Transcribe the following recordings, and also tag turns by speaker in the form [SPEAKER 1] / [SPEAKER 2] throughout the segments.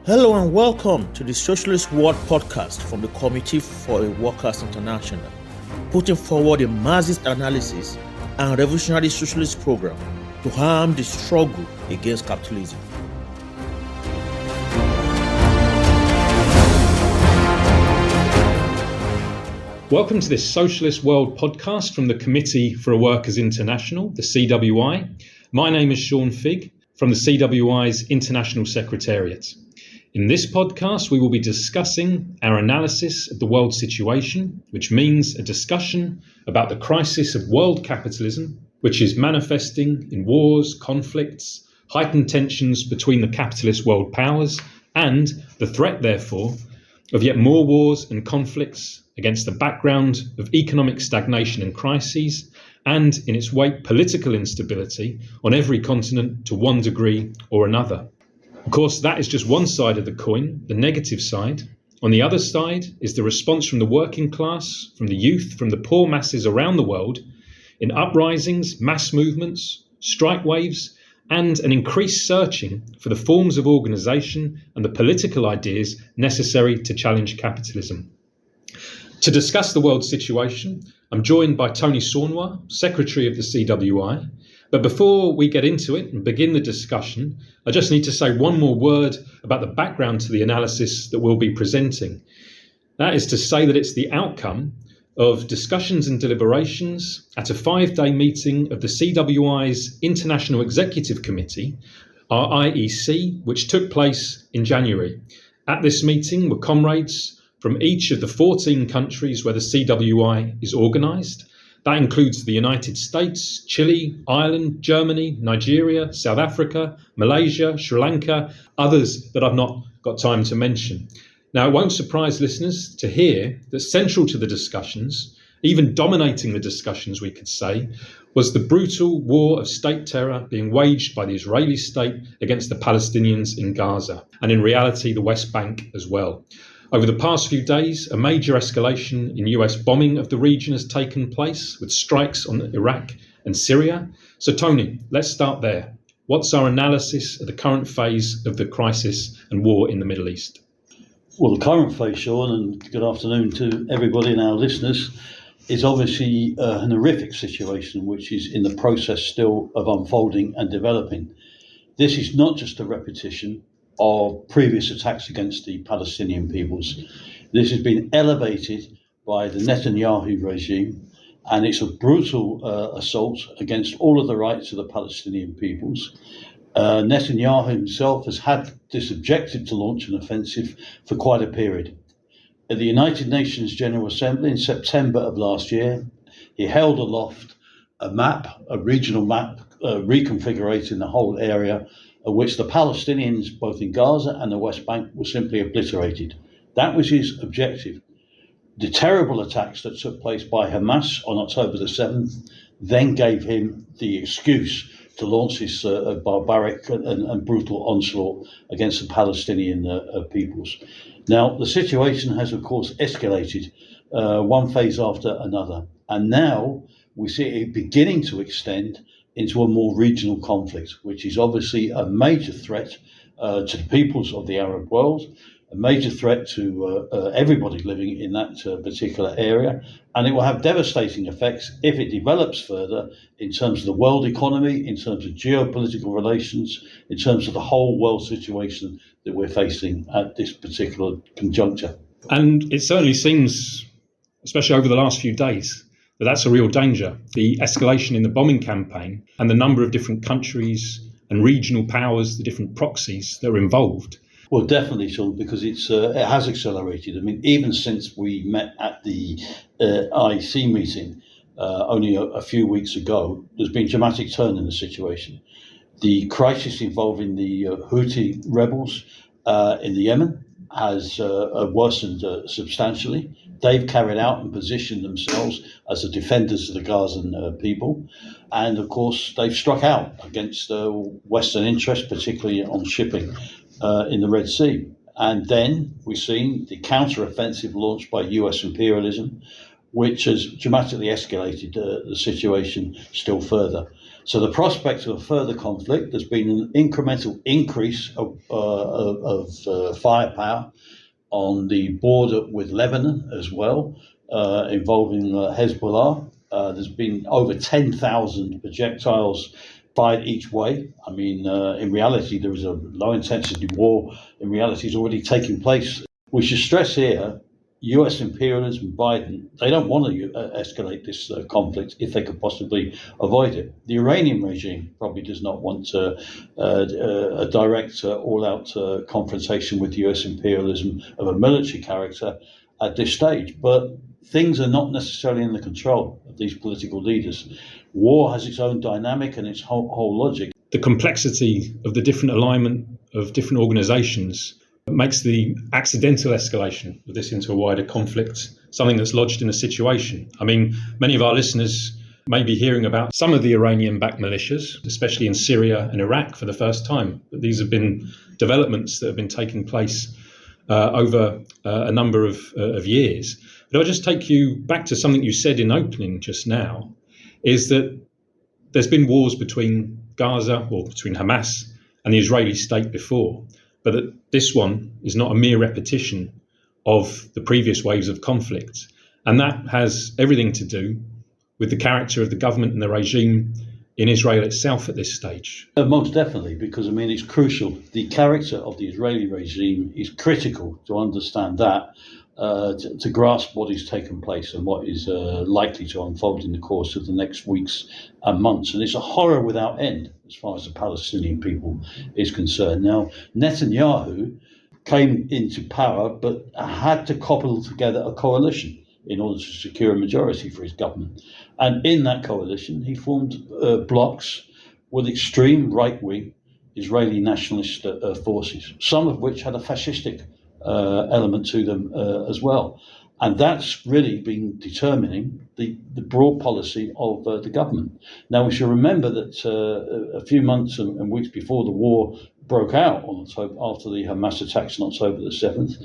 [SPEAKER 1] Hello and welcome to the Socialist World podcast from the Committee for a Workers International, putting forward a Marxist analysis and revolutionary socialist program to harm the struggle against capitalism.
[SPEAKER 2] Welcome to this Socialist World podcast from the Committee for a Workers International, the CWI. My name is Sean Figg from the CWI's International Secretariat. In this podcast, we will be discussing our analysis of the world situation, which means a discussion about the crisis of world capitalism, which is manifesting in wars, conflicts, heightened tensions between the capitalist world powers, and the threat, therefore, of yet more wars and conflicts against the background of economic stagnation and crises, and in its wake, political instability on every continent to one degree or another. Of course, that is just one side of the coin, the negative side. On the other side is the response from the working class, from the youth, from the poor masses around the world in uprisings, mass movements, strike waves, and an increased searching for the forms of organisation and the political ideas necessary to challenge capitalism. To discuss the world situation, I'm joined by Tony Saunois, Secretary of the CWI. But before we get into it and begin the discussion, I just need to say one more word about the background to the analysis that we'll be presenting. That is to say that it's the outcome of discussions and deliberations at a 5-day meeting of the CWI's International Executive Committee, our IEC, which took place in January. At this meeting were comrades from each of the 14 countries where the CWI is organised. That includes the United States, Chile, Ireland, Germany, Nigeria, South Africa, Malaysia, Sri Lanka, others that I've not got time to mention. Now, it won't surprise listeners to hear that central to the discussions, even dominating the discussions, we could say, was the brutal war of state terror being waged by the Israeli state against the Palestinians in Gaza, and in reality, the West Bank as well. Over the past few days, a major escalation in US bombing of the region has taken place, with strikes on Iraq and Syria. So, Tony, let's start there. What's our analysis of the current phase of the crisis and war in the Middle East?
[SPEAKER 3] Well, the current phase, Sean, and good afternoon to everybody and our listeners, is obviously an horrific situation which is in the process still of unfolding and developing. This is not just a repetition of previous attacks against the Palestinian peoples. This has been elevated by the Netanyahu regime, and it's a brutal assault against all of the rights of the Palestinian peoples. Netanyahu himself has had this objective to launch an offensive for quite a period. At the United Nations General Assembly in September of last year, he held aloft a map, a regional map, reconfiguring the whole area, of which the Palestinians, both in Gaza and the West Bank, were simply obliterated. That was his objective. The terrible attacks that took place by Hamas on October the 7th then gave him the excuse to launch his barbaric and brutal onslaught against the Palestinian peoples. Now, the situation has, of course, escalated one phase after another. And now we see it beginning to extend into a more regional conflict, which is obviously a major threat to the peoples of the Arab world, a major threat to everybody living in that particular area, and it will have devastating effects if it develops further in terms of the world economy, in terms of geopolitical relations, in terms of the whole world situation that we're facing at this particular conjuncture.
[SPEAKER 2] And it certainly seems, especially over the last few days, that's a real danger. The escalation in the bombing campaign and the number of different countries and regional powers, the different proxies that are involved.
[SPEAKER 3] Well, definitely, Sean, because it has accelerated. I mean, even since we met at the IEC meeting only a few weeks ago, there's been a dramatic turn in the situation. The crisis involving the Houthi rebels in the Yemen has worsened substantially. They've carried out and positioned themselves as the defenders of the Gazan people. And of course, they've struck out against Western interests, particularly on shipping in the Red Sea. And then we've seen the counter-offensive launched by US imperialism, which has dramatically escalated the situation still further. So the prospect of a further conflict, there's been an incremental increase of firepower on the border with Lebanon as well, involving Hezbollah. There's been over 10,000 projectiles fired each way. I mean, in reality, there is a low-intensity war. In reality, is already taking place. We should stress here, US imperialism, Biden, they don't want to escalate this conflict if they could possibly avoid it. The Iranian regime probably does not want a direct, all-out confrontation with US imperialism of a military character at this stage. But things are not necessarily in the control of these political leaders. War has its own dynamic and its whole logic.
[SPEAKER 2] The complexity of the different alignment of different organisations makes the accidental escalation of this into a wider conflict something that's lodged in a situation. I mean, many of our listeners may be hearing about some of the Iranian-backed militias, especially in Syria and Iraq, for the first time. But these have been developments that have been taking place over a number of years. But I'll just take you back to something you said in opening just now, is that there's been wars between Gaza, or between Hamas and the Israeli state before, but that this one is not a mere repetition of the previous waves of conflict. And that has everything to do with the character of the government and the regime in Israel itself at this stage.
[SPEAKER 3] Most definitely, because I mean, it's crucial. The character of the Israeli regime is critical to understand that, to grasp what is taking place and what is likely to unfold in the course of the next weeks and months. And it's a horror without end as far as the Palestinian people is concerned. Now, Netanyahu came into power, but had to cobble together a coalition in order to secure a majority for his government. And in that coalition, he formed blocs with extreme right-wing Israeli nationalist forces, some of which had a fascistic element to them as well. And that's really been determining the broad policy of the government. Now, we should remember that a few months and weeks before the war broke out on October, after the Hamas attacks on October the 7th,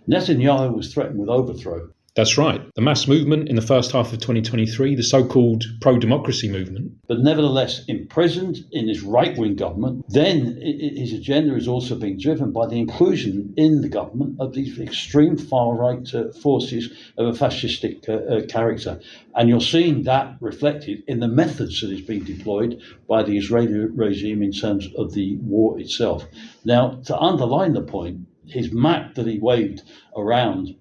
[SPEAKER 3] Netanyahu was threatened with overthrow.
[SPEAKER 2] That's right. The mass movement in the first half of 2023, the so-called pro-democracy movement.
[SPEAKER 3] But nevertheless, imprisoned in his right-wing government, then his agenda is also being driven by the inclusion in the government of these extreme far-right forces of a fascistic character. And you're seeing that reflected in the methods that is being deployed by the Israeli regime in terms of the war itself. Now, to underline the point, his map that he waved around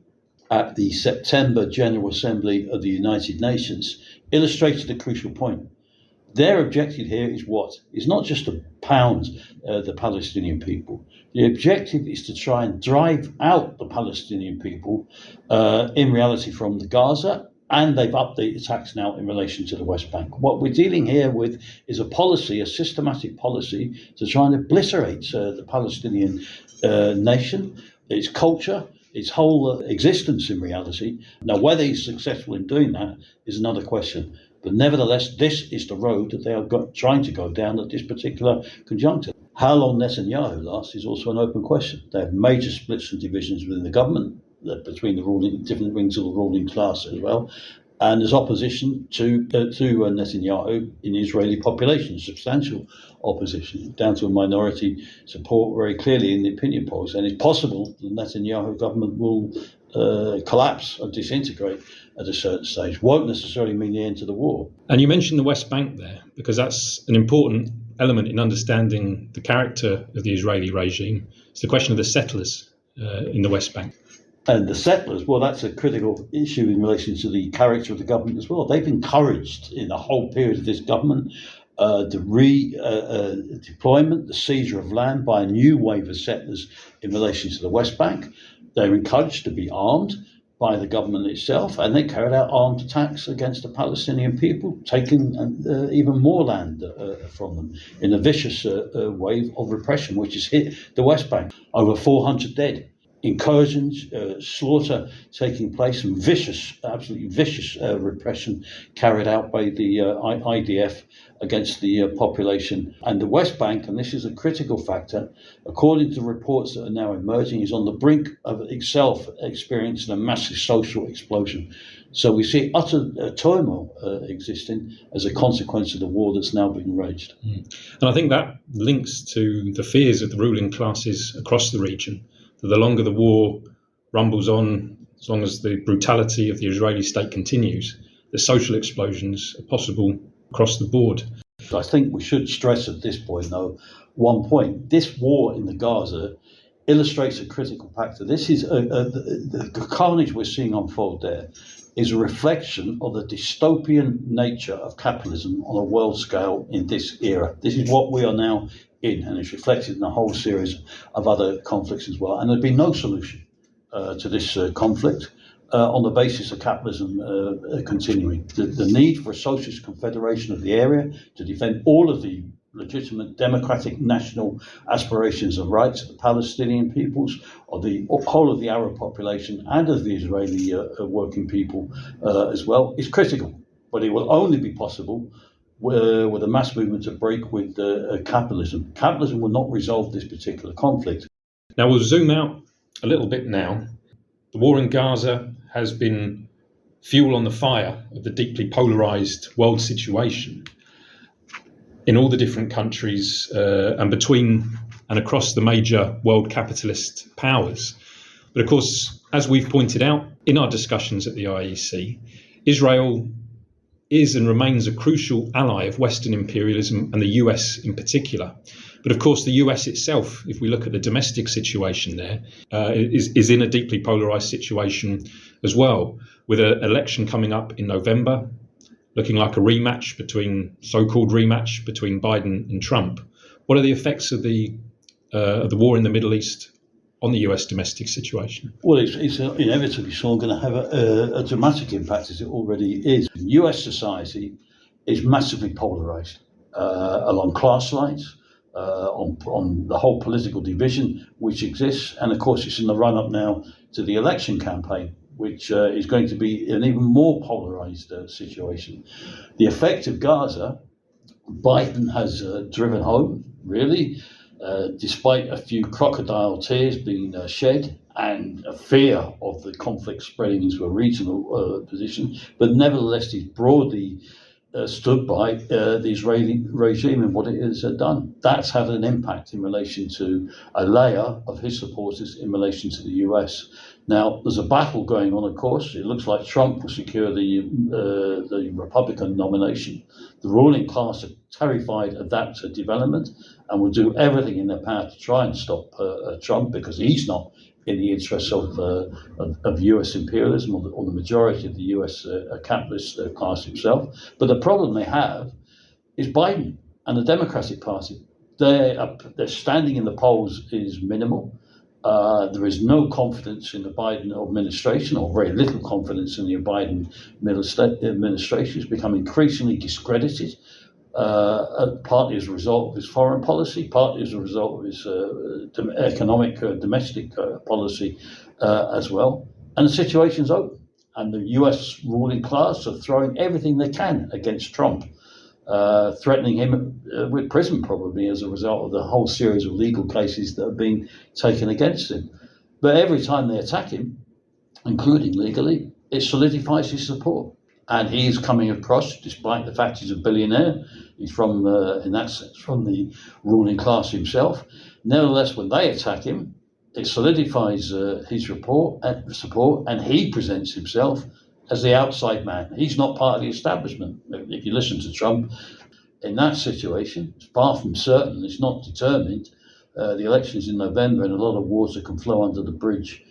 [SPEAKER 3] at the September General Assembly of the United Nations illustrated a crucial point. Their objective here is what? It's not just to pound the Palestinian people. The objective is to try and drive out the Palestinian people in reality from the Gaza, and they've upped the attacks now in relation to the West Bank. What we're dealing here with is a policy, a systematic policy to try and obliterate the Palestinian nation, its culture, its whole existence in reality. Now, whether he's successful in doing that is another question. But nevertheless, this is the road that they are trying to go down at this particular conjuncture. How long Netanyahu lasts is also an open question. They have major splits and divisions within the government, between the different wings of the ruling class as well. And there's opposition to Netanyahu in the Israeli population, substantial opposition, down to a minority support very clearly in the opinion polls. And it's possible the Netanyahu government will collapse and disintegrate at a certain stage. Won't necessarily mean the end to the war.
[SPEAKER 2] And you mentioned the West Bank there, because that's an important element in understanding the character of the Israeli regime. It's the question of the settlers in the West Bank.
[SPEAKER 3] And the settlers, well, that's a critical issue in relation to the character of the government as well. They've encouraged in the whole period of this government the deployment, the seizure of land by a new wave of settlers in relation to the West Bank. They're encouraged to be armed by the government itself, and they carried out armed attacks against the Palestinian people, taking even more land from them in a vicious wave of repression, which has hit the West Bank. Over 400 dead. incursions, slaughter taking place, and absolutely vicious repression carried out by the IDF against the population. And the West Bank, and this is a critical factor, according to reports that are now emerging, is on the brink of itself experiencing a massive social explosion. So we see utter turmoil existing as a consequence of the war that's now being waged.
[SPEAKER 2] And I think that links to the fears of the ruling classes across the region, that the longer the war rumbles on, as long as the brutality of the Israeli state continues, the social explosions are possible across the board.
[SPEAKER 3] I think we should stress at this point, though, one point. This war in the Gaza illustrates a critical factor. This is the carnage we're seeing unfold there is a reflection of the dystopian nature of capitalism on a world scale in this era. This is what we are now in, and it's reflected in a whole series of other conflicts as well. And there'd be no solution to this conflict on the basis of capitalism continuing. The need for a socialist confederation of the area to defend all of the legitimate democratic national aspirations and rights of the Palestinian peoples, of the whole of the Arab population, and of the Israeli working people as well, is critical. But it will only be possible with a mass movement to break with capitalism. Capitalism will not resolve this particular conflict.
[SPEAKER 2] Now we'll zoom out a little bit now. The war in Gaza has been fuel on the fire of the deeply polarised world situation in all the different countries and between and across the major world capitalist powers. But of course, as we've pointed out in our discussions at the IEC, Israel is and remains a crucial ally of Western imperialism and the US in particular. But of course, the US itself, if we look at the domestic situation there, is in a deeply polarised situation as well, with an election coming up in November, looking like a so-called rematch between Biden and Trump. What are the effects of the war in the Middle East on the US domestic situation?
[SPEAKER 3] Well, it's inevitably, Sean, going to have a dramatic impact, as it already is. US society is massively polarised along class lines, on the whole political division which exists, and of course it's in the run-up now to the election campaign, which is going to be an even more polarised situation. The effect of Gaza, Biden has driven home, really, despite a few crocodile tears being shed and a fear of the conflict spreading into a regional position, but nevertheless he's broadly stood by the Israeli regime and what it has done. That's had an impact in relation to a layer of his supporters in relation to the US. Now, there's a battle going on, of course. It looks like Trump will secure the Republican nomination. The ruling class are terrified of that development and will do everything in their power to try and stop Trump, because he's not in the interests of US imperialism or the majority of the US capitalist class himself. But the problem they have is Biden and the Democratic Party. Their standing in the polls is minimal. There is no confidence in the Biden administration, or very little confidence in the Biden administration. It's become increasingly discredited, partly as a result of his foreign policy, partly as a result of his economic domestic policy as well. And the situation's open. And the US ruling class are throwing everything they can against Trump, threatening him with prison probably as a result of the whole series of legal cases that are being taken against him. But every time they attack him, including legally, it solidifies his support. And he's coming across, despite the fact he's a billionaire, he's from, in that sense, from the ruling class himself. Nevertheless, when they attack him, it solidifies his support, and he presents himself as the outside man. He's not part of the establishment. If you listen to Trump in that situation, it's far from certain, it's not determined. The election is in November, and a lot of water can flow under the bridge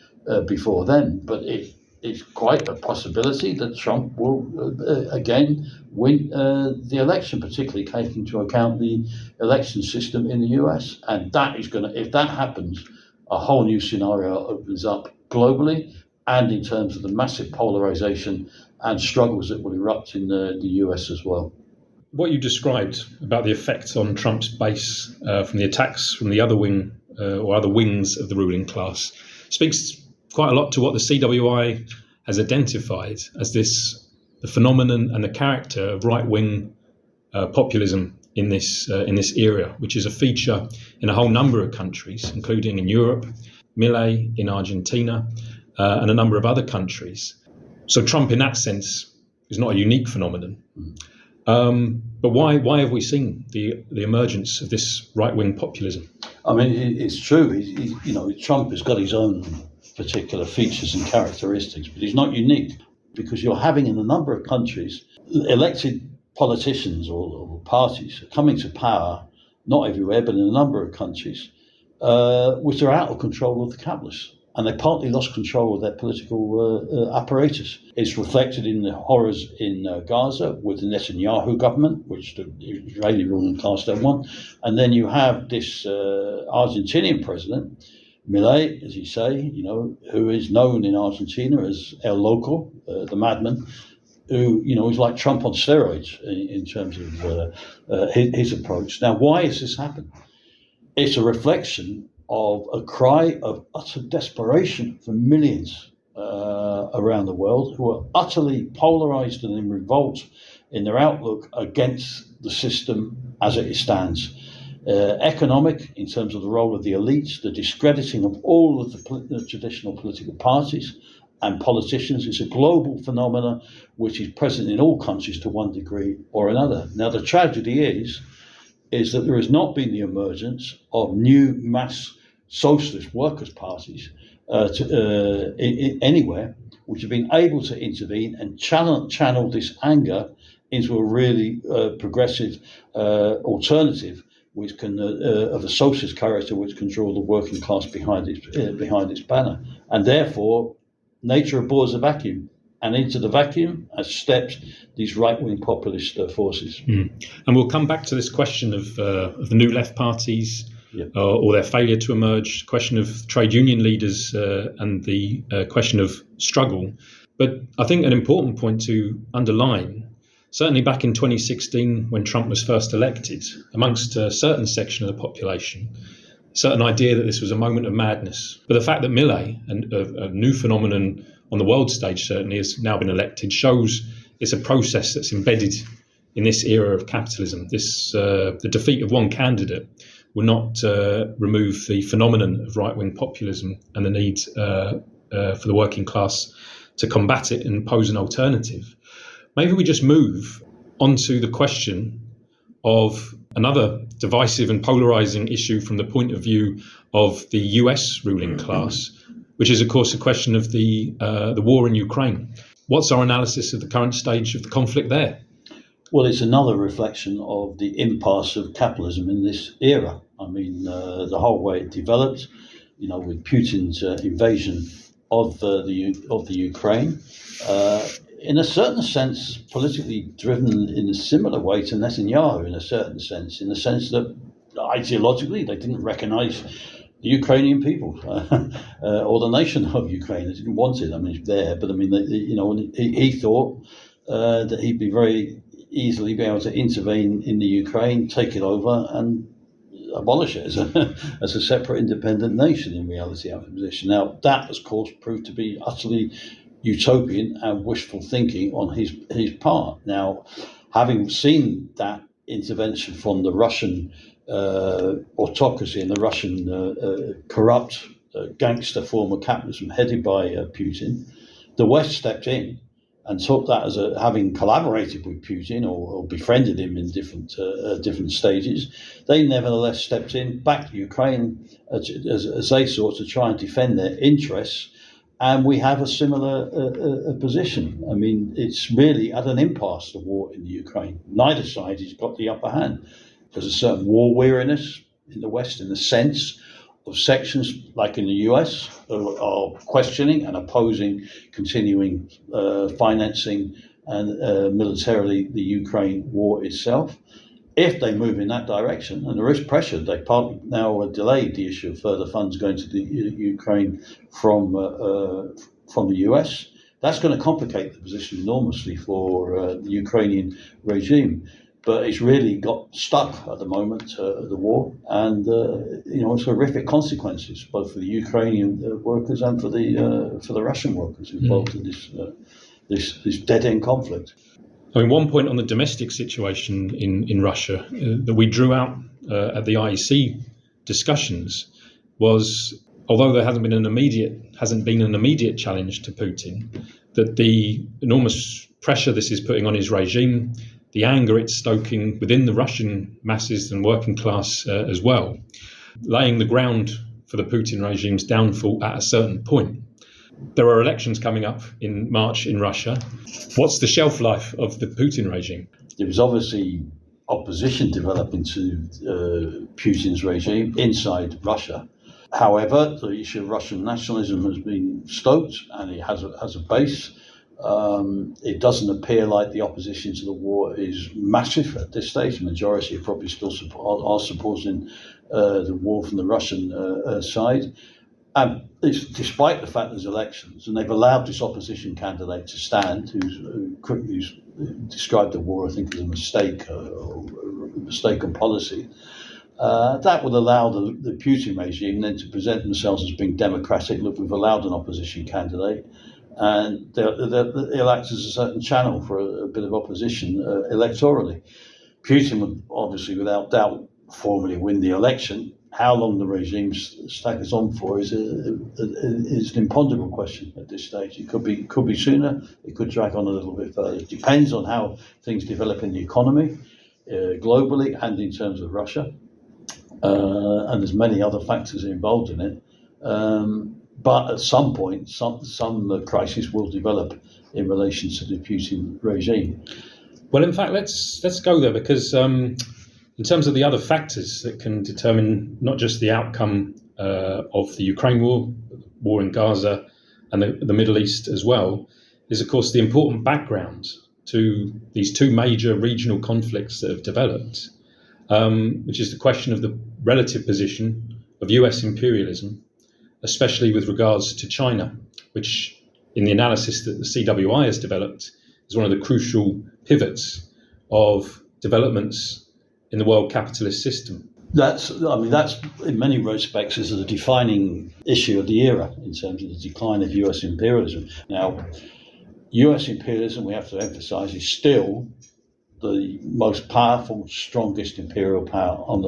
[SPEAKER 3] before then. But it's quite a possibility that Trump will again win the election, particularly taking into account the election system in the US. And that is going to, if that happens, a whole new scenario opens up globally, and in terms of the massive polarization and struggles that will erupt in the US as well.
[SPEAKER 2] What you described about the effect on Trump's base from the attacks from the other wing or other wings of the ruling class, speaks quite a lot to what the CWI has identified as the phenomenon and the character of right-wing populism in this era, which is a feature in a whole number of countries, including in Europe, Milei in Argentina, and a number of other countries. So Trump, in that sense, is not a unique phenomenon. But why have we seen the emergence of this right-wing populism?
[SPEAKER 3] I mean, it's true. Trump has got his own particular features and characteristics, but he's not unique, because you're having in a number of countries elected politicians or parties coming to power, not everywhere, but in a number of countries, which are out of control of the capitalists. And they partly lost control of their political apparatus. It's reflected in the horrors in Gaza with the Netanyahu government, which the Israeli ruling class don't want. And then you have this Argentinian president, Milei, as you say, who is known in Argentina as El Loco, the madman, who, is like Trump on steroids in terms of his approach. Now, why has this happened? It's a reflection of a cry of utter desperation for millions around the world who are utterly polarized and in revolt in their outlook against the system as it stands. Economic, in terms of the role of the elites, the discrediting of all of the traditional political parties and politicians. It's a global phenomenon which is present in all countries to one degree or another. Now, the tragedy is that there has not been the emergence of new mass socialist workers' parties anywhere, which have been able to intervene and channel this anger into a really progressive alternative, which can of a socialist character, which can draw the working class behind its banner. And therefore, nature abhors a vacuum. And into the vacuum has stepped these right-wing populist forces.
[SPEAKER 2] And we'll come back to this question of the new left parties, or their failure to emerge, question of trade union leaders, and the question of struggle. But I think an important point to underline, certainly back in 2016 when Trump was first elected, amongst a certain section of the population, a certain idea that this was a moment of madness. But the fact that Milei, a new phenomenon on the world stage certainly, has now been elected, shows it's a process that's embedded in this era of capitalism. The defeat of one candidate will not remove the phenomenon of right-wing populism and the need for the working class to combat it and pose an alternative. Maybe we just move onto the question of another divisive and polarizing issue from the point of view of the US ruling class, which is, of course, a question of the war in Ukraine. What's our analysis of the current stage of the conflict there?
[SPEAKER 3] Well, it's another reflection of the impasse of capitalism in this era. I mean, the whole way it developed, with Putin's invasion of the Ukraine, in a certain sense, politically driven in a similar way to Netanyahu, in the sense that ideologically they didn't recognize the Ukrainian people or the nation of Ukraine. They didn't want it. I mean, it's there, but I mean, he thought that he'd be very easily be able to intervene in the Ukraine, take it over, and abolish it as a separate independent nation. In reality, our position now, that of course proved to be utterly utopian and wishful thinking on his part. Now, having seen that intervention from the Russian autocracy and the Russian corrupt gangster form of capitalism headed by Putin, the West stepped in and took that as having collaborated with Putin or befriended him in different stages. They nevertheless stepped in, backed Ukraine as they sought to try and defend their interests. And we have a similar position. I mean, it's really at an impasse, the war in the Ukraine. Neither side has got the upper hand. There's a certain war weariness in the West, in the sense of sections like in the US are questioning and opposing continuing financing and militarily the Ukraine war itself. If they move in that direction, and there is pressure, they partly now delayed the issue of further funds going to the Ukraine from the US. That's going to complicate the position enormously for the Ukrainian regime. But it's really got stuck at the moment, the war, and it's horrific consequences both for the Ukrainian workers and for the Russian workers involved in this dead-end conflict.
[SPEAKER 2] I mean, one point on the domestic situation in Russia that we drew out at the IEC discussions was, although there hasn't been an immediate challenge to Putin, that the enormous pressure this is putting on his regime, the anger it's stoking within the Russian masses and working class as well, laying the ground for the Putin regime's downfall at a certain point. There are elections coming up in March in Russia. What's the shelf life of the Putin regime?
[SPEAKER 3] There was obviously opposition developing to Putin's regime inside Russia. However, the issue of Russian nationalism has been stoked, and it has a base. It doesn't appear like the opposition to the war is massive at this stage. The majority are probably still supporting the war from the Russian side. And despite the fact there's elections, and they've allowed this opposition candidate to stand, who's described the war, I think, as a mistake or a mistaken policy, that would allow the Putin regime then to present themselves as being democratic. Look, we've allowed an opposition candidate, and they'll act as a certain channel for a bit of opposition electorally. Putin would obviously, without doubt, formally win the election. How long the regime staggers on for is an imponderable question at this stage. It could be sooner. It could drag on a little bit further. It depends on how things develop in the economy, globally, and in terms of Russia. And there's many other factors involved in it. But at some point, some crisis will develop in relation to the Putin regime.
[SPEAKER 2] Well, in fact, let's go there, because in terms of the other factors that can determine not just the outcome of the Ukraine war in Gaza, and the Middle East as well, is of course the important background to these two major regional conflicts that have developed, which is the question of the relative position of US imperialism, especially with regards to China, which in the analysis that the CWI has developed is one of the crucial pivots of developments in the world capitalist system.
[SPEAKER 3] That's in many respects is a defining issue of the era in terms of the decline of US imperialism. Now, US imperialism, we have to emphasize, is still the most powerful, strongest imperial power on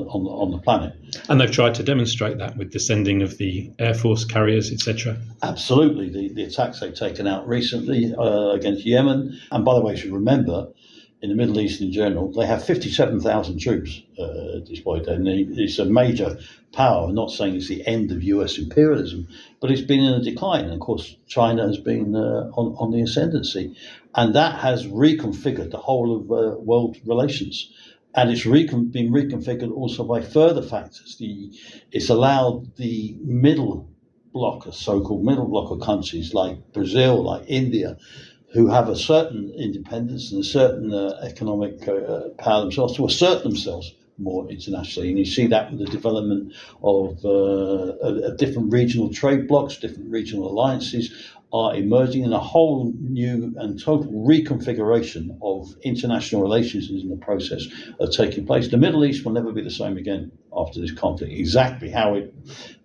[SPEAKER 3] the planet.
[SPEAKER 2] And they've tried to demonstrate that with the sending of the Air Force carriers, etc.
[SPEAKER 3] Absolutely. The attacks they've taken out recently against Yemen. And by the way, you should remember, in the Middle East in general, they have 57,000 troops deployed there. And it's a major power. I'm not saying it's the end of US imperialism, but it's been in a decline. And of course, China has been on the ascendancy. And that has reconfigured the whole of world relations. And it's been reconfigured also by further factors. It's allowed the so-called middle block of countries like Brazil, like India, who have a certain independence and a certain economic power themselves, to assert themselves more internationally. And you see that with the development of different regional trade blocs, different regional alliances are emerging, and a whole new and total reconfiguration of international relations is in the process of taking place. The Middle East will never be the same again after this conflict. Exactly how it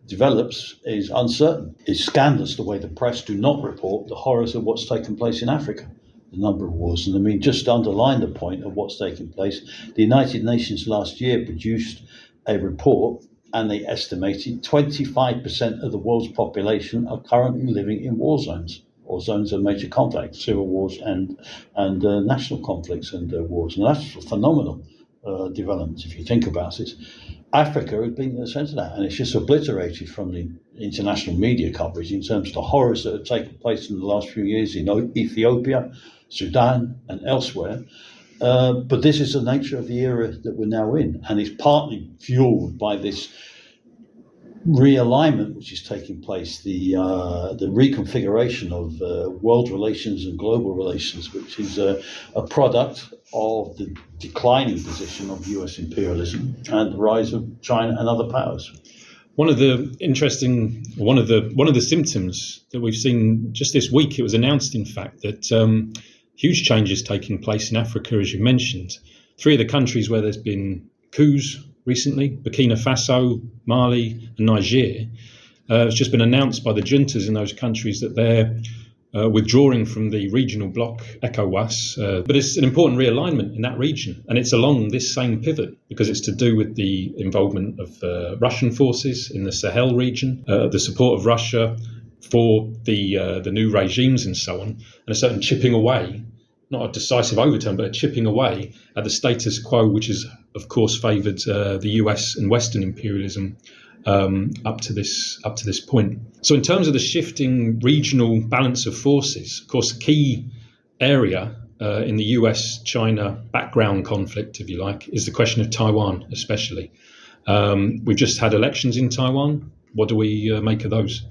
[SPEAKER 3] develops is uncertain. It's scandalous the way the press do not report the horrors of what's taken place in Africa, the number of wars. And I mean, just to underline the point of what's taking place, the United Nations last year produced a report, and they estimated 25% of the world's population are currently living in war zones, or zones of major conflict, civil wars and national conflicts and wars. And that's a phenomenal development if you think about it. Africa has been at the centre of that, and it's just obliterated from the international media coverage in terms of the horrors that have taken place in the last few years in Ethiopia, Sudan, and elsewhere. But this is the nature of the era that we're now in, and it's partly fueled by this realignment which is taking place, the reconfiguration of world relations and global relations, which is a product of the declining position of US imperialism and the rise of China and other powers.
[SPEAKER 2] One of the symptoms that we've seen just this week, it was announced, in fact, that huge changes taking place in Africa, as you mentioned, Three of the countries where there's been coups recently, Burkina Faso, Mali and Niger, it's just been announced by the juntas in those countries that they're withdrawing from the regional bloc ECOWAS, but it's an important realignment in that region, and it's along this same pivot because it's to do with the involvement of Russian forces in the Sahel region, the support of Russia for the new regimes and so on, and a certain chipping away, not a decisive overturn, but a chipping away at the status quo, which has, of course, favoured the US and Western imperialism up to this point. So in terms of the shifting regional balance of forces, of course, a key area in the US-China background conflict, if you like, is the question of Taiwan, especially. We've just had elections in Taiwan. What do we make of those?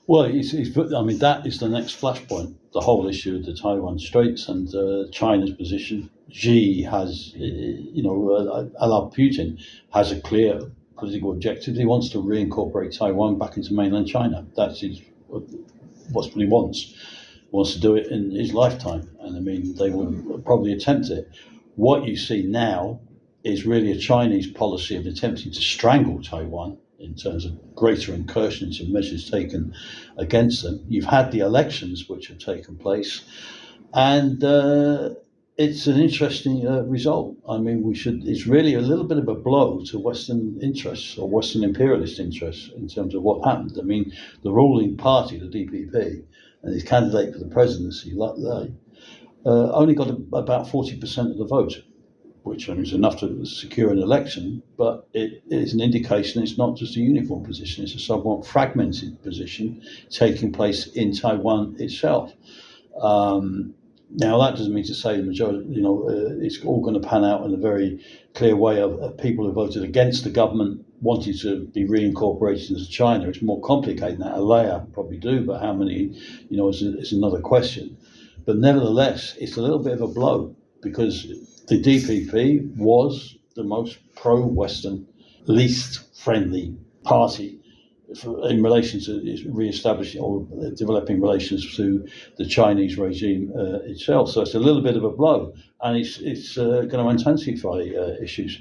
[SPEAKER 3] Well, that is the next flashpoint, the whole issue of the Taiwan Straits and China's position. Xi has, a la Putin, has a clear political objective. He wants to reincorporate Taiwan back into mainland China. That's what he wants. He wants to do it in his lifetime. And I mean, they will probably attempt it. What you see now is really a Chinese policy of attempting to strangle Taiwan in terms of greater incursions and measures taken against them. You've had the elections which have taken place, and it's an interesting result. I mean, it's really a little bit of a blow to Western interests or Western imperialist interests in terms of what happened. I mean, the ruling party, the DPP, and his candidate for the presidency, only got about 40% of the vote, which is enough to secure an election, but it is an indication it's not just a uniform position, it's a somewhat fragmented position taking place in Taiwan itself. Now, that doesn't mean to say the majority, it's all going to pan out in a very clear way of people who voted against the government wanting to be reincorporated into China. It's more complicated than that. A layer probably do, but how many, is another question. But nevertheless, it's a little bit of a blow because the DPP was the most pro-Western, least friendly party in relation to re-establishing or developing relations to the Chinese regime itself. So it's a little bit of a blow, and it's going to intensify issues.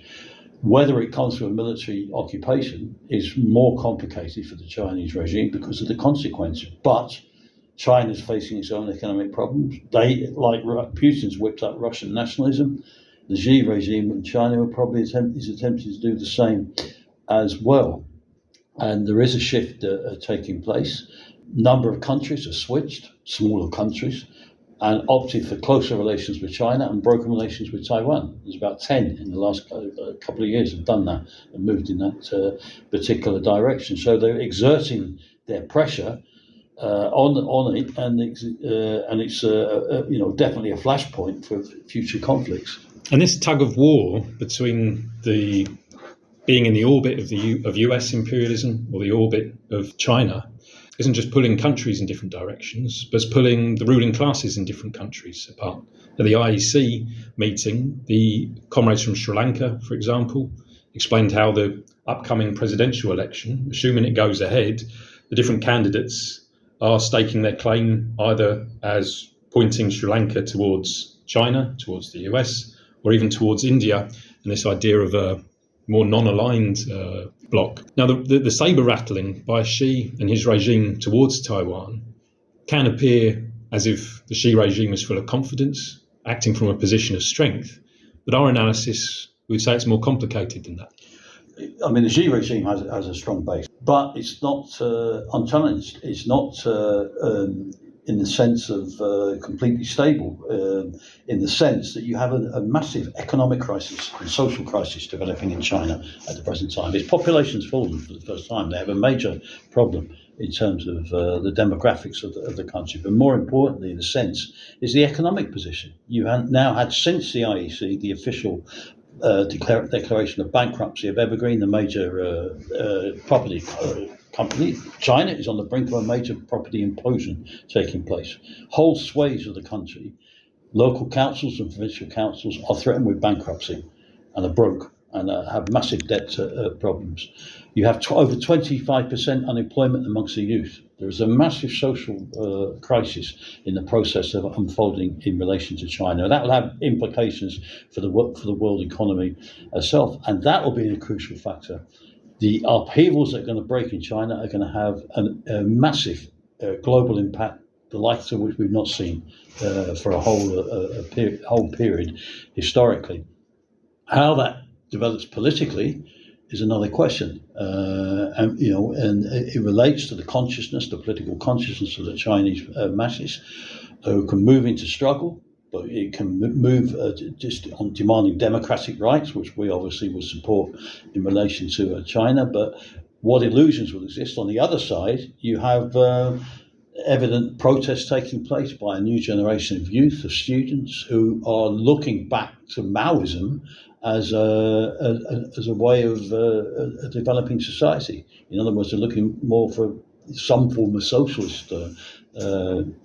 [SPEAKER 3] Whether it comes to a military occupation is more complicated for the Chinese regime because of the consequences. But China's facing its own economic problems. Putin's whipped up Russian nationalism. The Xi regime in China will probably is attempting to do the same as well. And there is a shift taking place. Number of countries have switched, smaller countries, and opted for closer relations with China and broken relations with Taiwan. There's about 10 in the last couple of years have done that and moved in that particular direction. So they're exerting their pressure on it, and it's definitely a flashpoint for future conflicts.
[SPEAKER 2] And this tug of war between being in the orbit of US imperialism or the orbit of China isn't just pulling countries in different directions, but it's pulling the ruling classes in different countries apart. At the IEC meeting, the comrades from Sri Lanka, for example, explained how the upcoming presidential election, assuming it goes ahead, the different candidates are staking their claim either as pointing Sri Lanka towards China, towards the US, or even towards India, and this idea of a more non-aligned bloc. Now, the sabre rattling by Xi and his regime towards Taiwan can appear as if the Xi regime is full of confidence, acting from a position of strength, but our analysis would say it's more complicated than that.
[SPEAKER 3] I mean, the Xi regime has a strong base, but it's not unchallenged. It's not in the sense of completely stable, in the sense that you have a massive economic crisis and social crisis developing in China at the present time. Its population's fallen for the first time. They have a major problem in terms of the demographics of the country. But more importantly, the sense is the economic position. You have now had, since the IEC, the official declaration of bankruptcy of Evergreen, the major property company. China is on the brink of a major property implosion taking place. Whole swathes of the country, local councils and provincial councils are threatened with bankruptcy and are broke. and have massive debt problems. You have over 25% unemployment amongst the youth. There is a massive social crisis in the process of unfolding in relation to China. That will have implications for the world economy itself, and that will be a crucial factor. The upheavals that are going to break in China are going to have a massive global impact, the likes of which we've not seen for a whole period historically. How that develops politically is another question, and it relates to the political consciousness of the Chinese masses, who can move into struggle, but it can move just on demanding democratic rights, which we obviously will support in relation to China. But what illusions will exist on the other side? You have evident protests taking place by a new generation of youth, of students, who are looking back to Maoism as a way of developing society. In other words, they're looking more for some form of socialist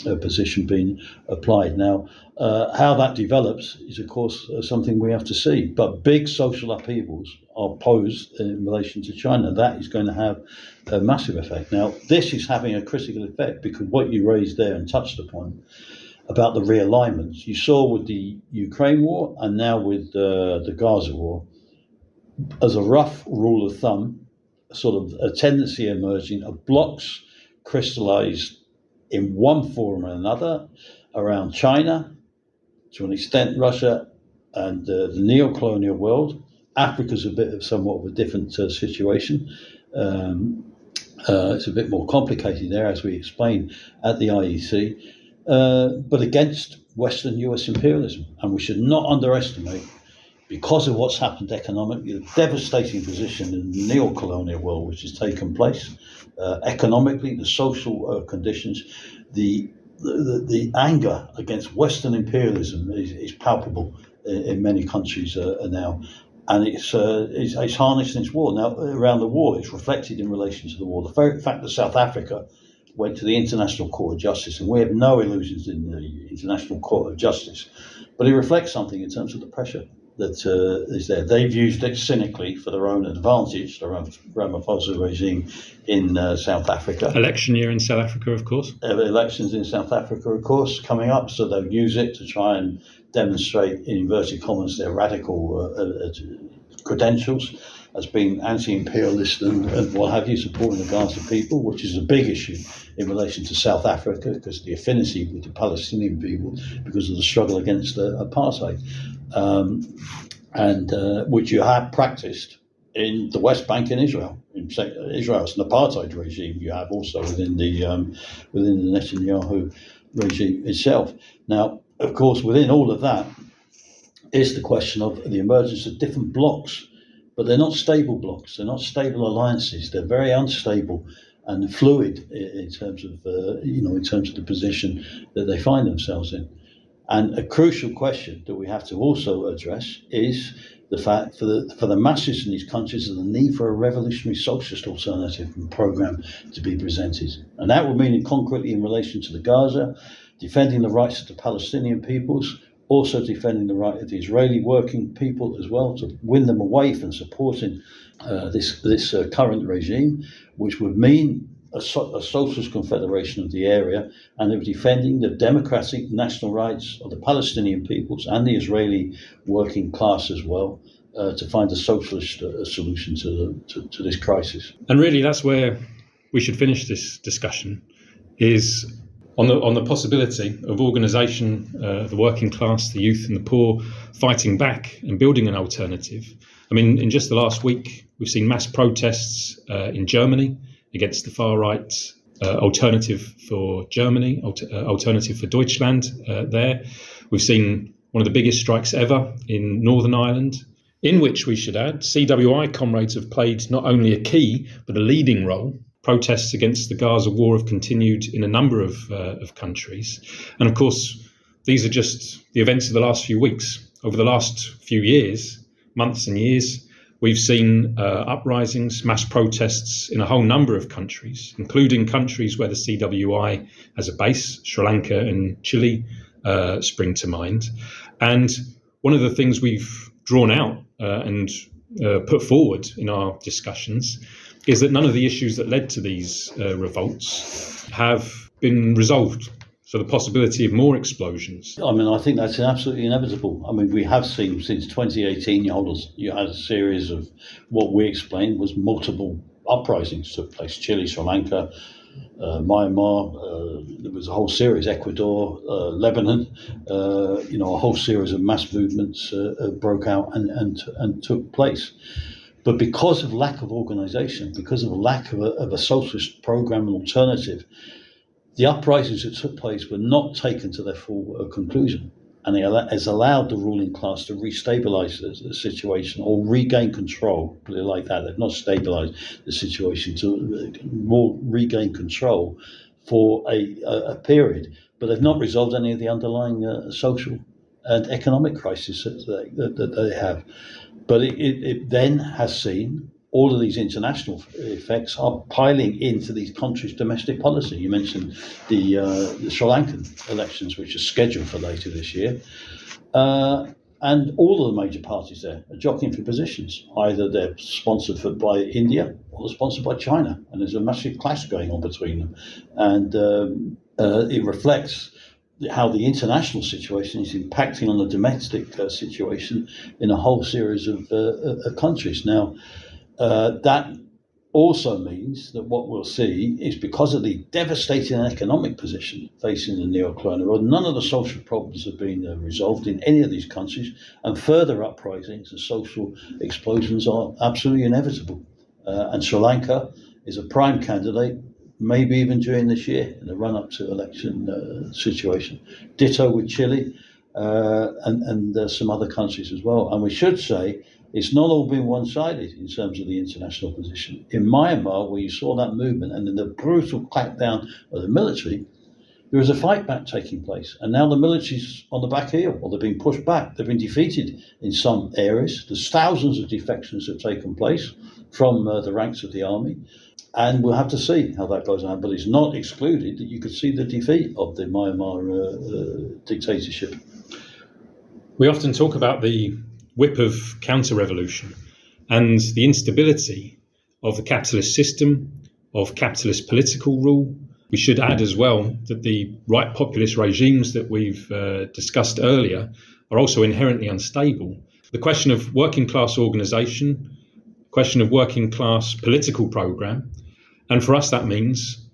[SPEAKER 3] position being applied. Now, how that develops is, of course, something we have to see. But big social upheavals are posed in relation to China. That is going to have a massive effect. Now, this is having a critical effect because what you raised there and touched upon about the realignments you saw with the Ukraine war and now with the Gaza war, as a rough rule of thumb, sort of a tendency emerging of blocks crystallized in one form or another around China, to an extent Russia, and the neo-colonial world. Africa's somewhat of a different situation. It's a bit more complicated there, as we explained at the IEC, but against Western US imperialism. And we should not underestimate, because of what's happened economically, the devastating position in the neo-colonial world which has taken place, economically, the social conditions, the anger against Western imperialism is palpable in many countries now. And it's harnessed in its war. Now, around the war, it's reflected in relation to the war. The very fact that South Africa went to the International Court of Justice, and we have no illusions in the International Court of Justice, but it reflects something in terms of the pressure that is there. They've used it cynically for their own advantage, their own Ramaphosa regime in South Africa.
[SPEAKER 2] Election year in South Africa, of course.
[SPEAKER 3] Elections in South Africa, of course, coming up, so they'll use it to try and demonstrate, in inverted commas, their radical credentials as being anti-imperialist and what have you, supporting the Gaza people, which is a big issue in relation to South Africa because of the affinity with the Palestinian people, because of the struggle against apartheid, and which you have practiced in the West Bank in Israel. Israel's an apartheid regime you have also within the Netanyahu regime itself. Now, of course, within all of that is the question of the emergence of different blocks, but they're not stable blocks. They're not stable alliances. They're very unstable and fluid in terms of the position that they find themselves in. And a crucial question that we have to also address is the fact for the masses in these countries of the need for a revolutionary socialist alternative and program to be presented. And that will mean concretely in relation to the Gaza, defending the rights of the Palestinian peoples, also defending the right of the Israeli working people as well, to win them away from supporting this current regime, which would mean a socialist confederation of the area, and of defending the democratic national rights of the Palestinian peoples and the Israeli working class as well, to find a socialist solution to this crisis.
[SPEAKER 2] And really, that's where we should finish this discussion, is on the possibility of organisation, the working class, the youth and the poor fighting back and building an alternative. I mean, in just the last week, we've seen mass protests in Germany against the far-right alternative for Germany, alternative for Deutschland there. We've seen one of the biggest strikes ever in Northern Ireland, in which, we should add, CWI comrades have played not only a key, but a leading role. Protests against the Gaza war have continued in a number of countries. And of course, these are just the events of the last few weeks. Over the last few years, months and years, we've seen uprisings, mass protests in a whole number of countries, including countries where the CWI has a base. Sri Lanka and Chile spring to mind. And one of the things we've drawn out and put forward in our discussions is that none of the issues that led to these revolts have been resolved. So the possibility of more explosions.
[SPEAKER 3] I mean, I think that's absolutely inevitable. I mean, we have seen since 2018, you had a series of what we explained was multiple uprisings took place. Chile, Sri Lanka, Myanmar, there was a whole series, Ecuador, Lebanon, a whole series of mass movements broke out and took place. But because of lack of organisation, because of a lack of a socialist programme and alternative, the uprisings that took place were not taken to their full conclusion. And it has allowed the ruling class to restabilise the situation or regain control, put it like that. They've not stabilised the situation, to more regain control for a period. But they've not resolved any of the underlying social and economic crises that they have. But it then has seen all of these international effects are piling into these countries' domestic policy. You mentioned the Sri Lankan elections, which are scheduled for later this year. And all of the major parties there are jockeying for positions. Either they're sponsored by India or they're sponsored by China. And there's a massive clash going on between them. And it reflects how the international situation is impacting on the domestic situation in a whole series of countries. Now, that also means that what we'll see is, because of the devastating economic position facing the neocolonial world, none of the social problems have been resolved in any of these countries, and further uprisings and social explosions are absolutely inevitable. And Sri Lanka is a prime candidate, maybe even during this year, in the run-up to election situation. Ditto with Chile and some other countries as well. And we should say, it's not all been one-sided in terms of the international position. In Myanmar, where you saw that movement and in the brutal crackdown of the military, there was a fight back taking place. And now the military's on the back heel, or they're being pushed back. They've been defeated in some areas. There's thousands of defections have taken place from the ranks of the army. And we'll have to see how that goes on. But it's not excluded that you could see the defeat of the Myanmar dictatorship.
[SPEAKER 2] We often talk about the whip of counter-revolution and the instability of the capitalist system, of capitalist political rule. We should add as well that the right populist regimes that we've discussed earlier are also inherently unstable. The question of working class organisation, question of working class political programme, and for us that means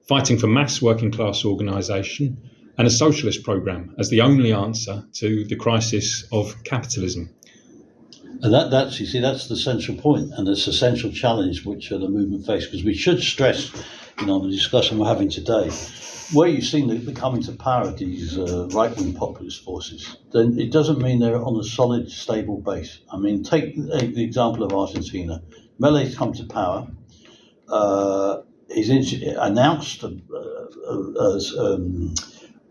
[SPEAKER 2] fighting for mass working class organisation and a socialist programme as the only answer to the crisis of capitalism.
[SPEAKER 3] And that's the central point, and it's a central challenge which the movement faces, because we should stress, the discussion we're having today, where you've seen the coming to power of these right-wing populist forces, then it doesn't mean they're on a solid, stable base. I mean, take the example of Argentina. Milei's come to power. He's announced a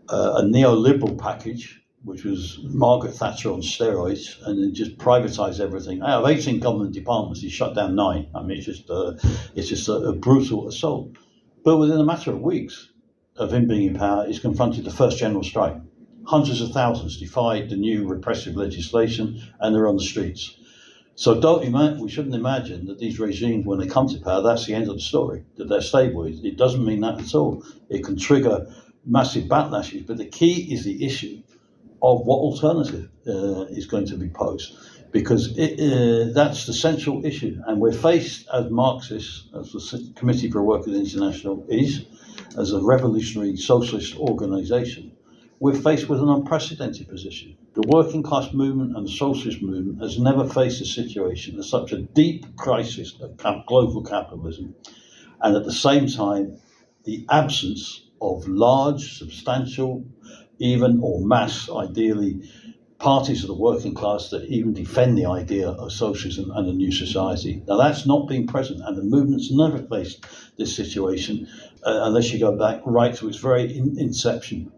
[SPEAKER 3] neoliberal package, which was Margaret Thatcher on steroids, and then just privatised everything. Out of 18 government departments, he shut down 9. I mean, it's just a brutal assault. But within a matter of weeks of him being in power, he's confronted the first general strike. Hundreds of thousands defied the new repressive legislation, and they're on the streets. So we shouldn't imagine that these regimes, when they come to power, that's the end of the story, that they're stable. It doesn't mean that at all. It can trigger massive backlashes, but the key is the issue of what alternative is going to be posed, because that's the central issue. And we're faced, as Marxists, as the Committee for Workers International is, as a revolutionary socialist organisation, we're faced with an unprecedented position. The working class movement and the socialist movement has never faced a situation of such a deep crisis of global capitalism, and at the same time, the absence of large, substantial, even or mass, ideally, parties of the working class that even defend the idea of socialism and a new society. Now, that's not been present, and the movement's never faced this situation unless you go back right to its very inception.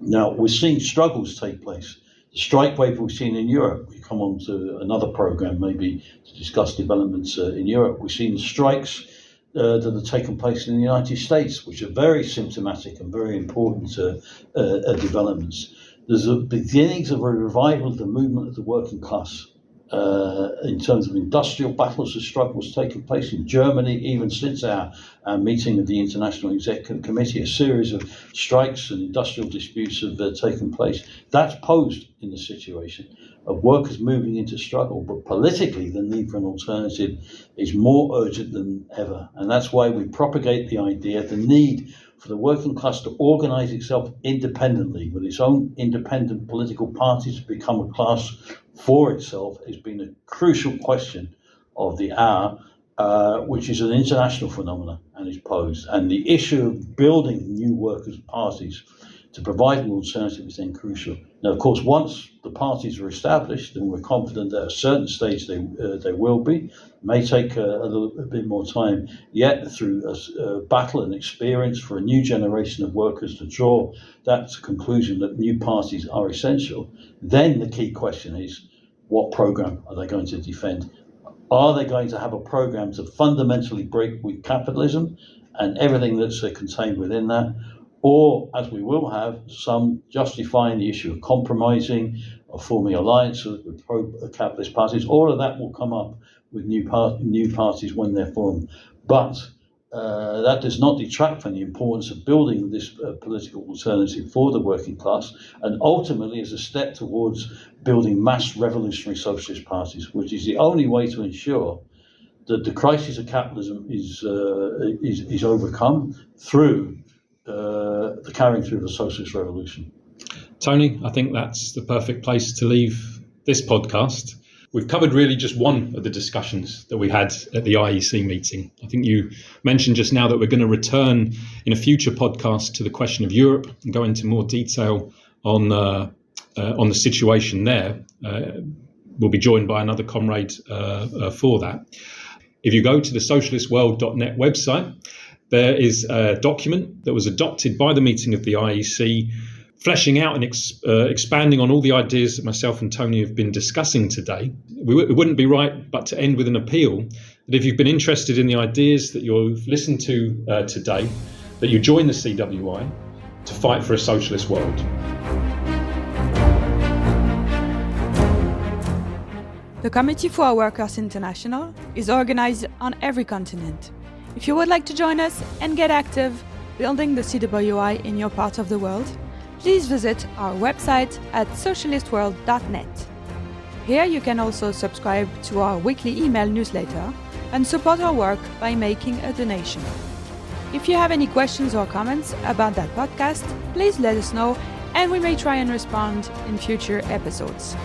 [SPEAKER 3] Now, we're seeing struggles take place. The strike wave we've seen in Europe, we come on to another programme maybe to discuss developments in Europe. We've seen strikes that have taken place in the United States, which are very symptomatic and very important developments. There's the beginnings of a revival of the movement of the working class in terms of industrial battles and struggles taking place in Germany, even since our meeting of the International Executive Committee, a series of strikes and industrial disputes have taken place. That's posed in the situation of workers moving into struggle, but politically the need for an alternative is more urgent than ever. And that's why we propagate the idea, the need for the working class to organise itself independently with its own independent political parties to become a class for itself has been a crucial question of the hour, which is an international phenomenon and is posed. And the issue of building new workers' parties to provide an alternative is then crucial. Now, of course, once the parties are established, and we're confident that at a certain stage they will be, may take a bit more time, yet through a battle and experience for a new generation of workers to draw that conclusion that new parties are essential, then the key question is, what program are they going to defend? Are they going to have a program to fundamentally break with capitalism and everything that's contained within that? Or, as we will have, some justifying the issue of compromising or forming alliances with pro-capitalist parties? All of that will come up with new parties when they're formed. But that does not detract from the importance of building this political alternative for the working class, and ultimately as a step towards building mass revolutionary socialist parties, which is the only way to ensure that the crisis of capitalism is overcome through the carrying through of the socialist revolution.
[SPEAKER 2] Tony, I think that's the perfect place to leave this podcast. We've covered really just one of the discussions that we had at the IEC meeting. I think you mentioned just now that we're going to return in a future podcast to the question of Europe and go into more detail on the situation there. We'll be joined by another comrade for that. If you go to the socialistworld.net website, there is a document that was adopted by the meeting of the IEC, fleshing out and expanding on all the ideas that myself and Tony have been discussing today. It wouldn't be right but to end with an appeal that if you've been interested in the ideas that you've listened to today, that you join the CWI to fight for a socialist world.
[SPEAKER 4] The Committee for Workers International is organised on every continent. If you would like to join us and get active building the CWI in your part of the world, please visit our website at socialistworld.net. Here you can also subscribe to our weekly email newsletter and support our work by making a donation. If you have any questions or comments about that podcast, please let us know and we may try and respond in future episodes.